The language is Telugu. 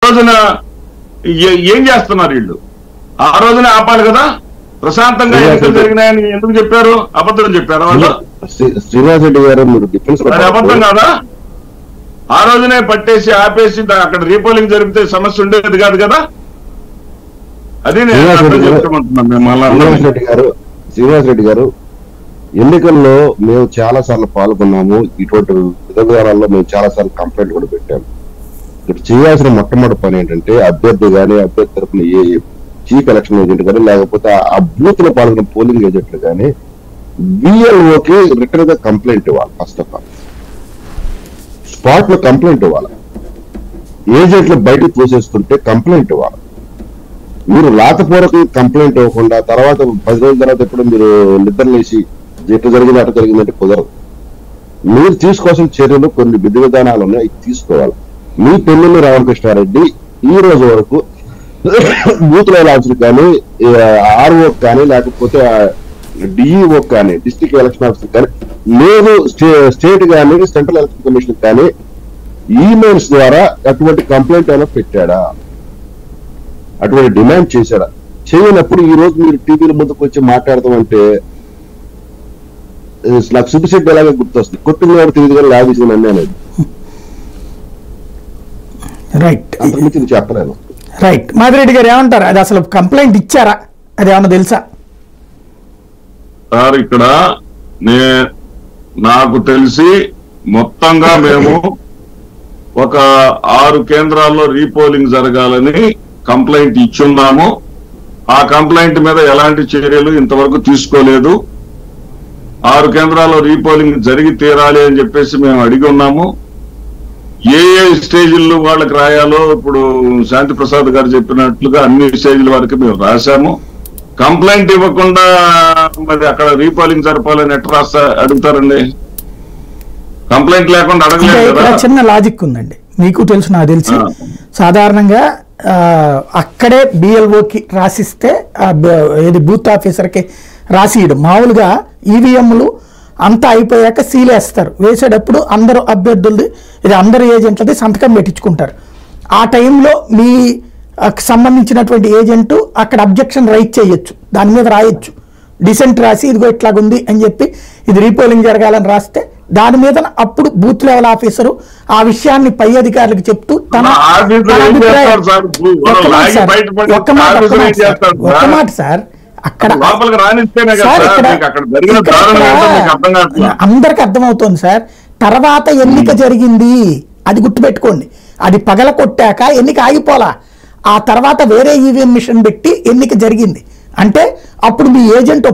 రోజున ఏం చేస్తున్నారు వీళ్ళు? ఆ రోజునే ఆపాలి కదా. ప్రశాంతంగా ఎన్నికలు జరిగినాయని ఎందుకు చెప్పారు? అబద్ధం చెప్పారు వాళ్ళు. శ్రీనివాస్ రెడ్డి గారు మీరు డిఫెన్స్ అబద్ధం కాదా? ఆ రోజునే పట్టేసి ఆపేసి అక్కడ రీపోలింగ్ జరిగితే సమస్య ఉండేది కాదు కదా. అది శ్రీనివాస్ రెడ్డి గారు ఎన్నికల్లో మేము చాలా సార్లు పాల్గొన్నాము. ఇటువంటి విధానాల్లో మేము చాలా సార్లు కంప్లైంట్ కూడా పెట్టాము. ఇక్కడ చేయాల్సిన మొట్టమొదటి పని ఏంటంటే అభ్యర్థి కానీ అభ్యర్థి తరఫున ఏ చీఫ్ ఎలక్షన్ ఏజెంట్ కానీ లేకపోతే ఆ బూత్ లో పాల్గొన్న పోలింగ్ ఏజెంట్లు కానీ బిఎల్ఓకి రిటర్న్ గా కంప్లైంట్ ఇవ్వాలి. ఫస్ట్ ఆఫ్ ఆల్ స్పాట్ లో కంప్లైంట్ ఇవ్వాలి. ఏజెంట్లు బయటకు తోసేస్తుంటే కంప్లైంట్ ఇవ్వాలి. మీరు రాతపూర్వక కంప్లైంట్ ఇవ్వకుండా తర్వాత 10 రోజుల తర్వాత ఎప్పుడు మీరు నిద్రలేసి ఎట్లా జరిగింది అట్లా జరిగిందంటే కుదరదు. మీరు తీసుకోవాల్సిన చర్యలు కొన్ని విధి విధానాలు ఉన్నాయి, అవి తీసుకోవాలి. మీ పెళ్లి రామకృష్ణారెడ్డి ఈ రోజు వరకు బూత్ లెవెల్ ఆఫీసర్ కానీ ఆర్ఓ కానీ లేకపోతే డిఈఓ కానీ డిస్ట్రిక్ట్ ఎలక్షన్ ఆఫీసర్ కానీ లేదు స్టేట్ కానీ సెంట్రల్ ఎలక్షన్ కమిషన్ కానీ ఈమెయిల్స్ ద్వారా అటువంటి కంప్లైంట్ ఏమైనా పెట్టాడా, అటువంటి డిమాండ్ చేశాడా? చేయనప్పుడు ఈ రోజు మీరు టీవీల ముందుకు వచ్చి మాట్లాడతామంటే నాకు సిద్ధిశెట్టి ఎలాగే గుర్తొస్తుంది. కొట్టింది వాడు తెలియదు కానీ లాగేసిన అన్నీ అనేది. రైట్, అంతకుమించి చెప్పలేను. రైట్. మాదిరెడ్డి గారు ఏమంటారు? అది అసలు కంప్లైంట్ ఇచ్చారా? అది ఏమన్నా తెలుసా సార్? ఇక్కడ నాకు తెలిసి మొత్తంగా మేము ఒక 6 కేంద్రాల్లో రీపోలింగ్ జరగాలని కంప్లైంట్ ఇచ్చున్నాము. ఆ కంప్లైంట్ మీద ఎలాంటి చర్యలు ఇంతవరకు తీసుకోలేదు. 6 కేంద్రాల్లో రీపోలింగ్ జరిగి తీరాలి అని చెప్పేసి మేము అడిగి ఉన్నాము. ఏ స్టేజ్ల్లో వాళ్ళకి రాయాలో ఇప్పుడు శాంతి ప్రసాద్ గారు చెప్పినట్లుగా అన్ని స్టేజ్ల వరకు మేము రాశాము. కంప్లైంట్ ఇవ్వకుండా మరి అక్కడ రీపోలింగ్ జరపాలని ఎట్లా రాస్తా అడుగుతారండి? కంప్లైంట్ లేకుండా అడగలేదు కదా. చిన్న లాజిక్ ఉందండి, మీకు తెలుసు నాకు తెలిసి. సాధారణంగా అక్కడే బిఎల్ఓకి రాసిస్తే ఏది బూత్ ఆఫీసర్కి రాసియడం. మామూలుగా ఈవీఎంలు అంతా అయిపోయాక సీలేస్తారు. వేసేటప్పుడు అందరూ అభ్యర్థులది ఇది అందరు ఏజెంట్లది సంతకం పెట్టించుకుంటారు. ఆ టైంలో మీ సంబంధించినటువంటి ఏజెంటు అక్కడ అబ్జెక్షన్ రైట్ చేయొచ్చు, దాని మీద రాయొచ్చు, డిసెంట్ రాసి ఇదిగో ఇట్లాగుంది అని చెప్పి ఇది రీపోలింగ్ జరగాలని రాస్తే దాని మీద అప్పుడు బూత్ లెవెల్ ఆఫీసరు ఆ విషయాన్ని పై అధికారులకు చెప్తూ తన ఒక్క మాట సార్ అక్కడ అందరికి అర్థమవుతోంది సార్. తర్వాత ఎన్నిక జరిగింది అది గుర్తుపెట్టుకోండి. అది పగల కొట్టాక ఎన్నిక ఆగిపోలా. ఆ తర్వాత వేరే ఈవీఎం మిషన్ పెట్టి ఎన్నిక జరిగింది అంటే అప్పుడు మీ ఏజెంట్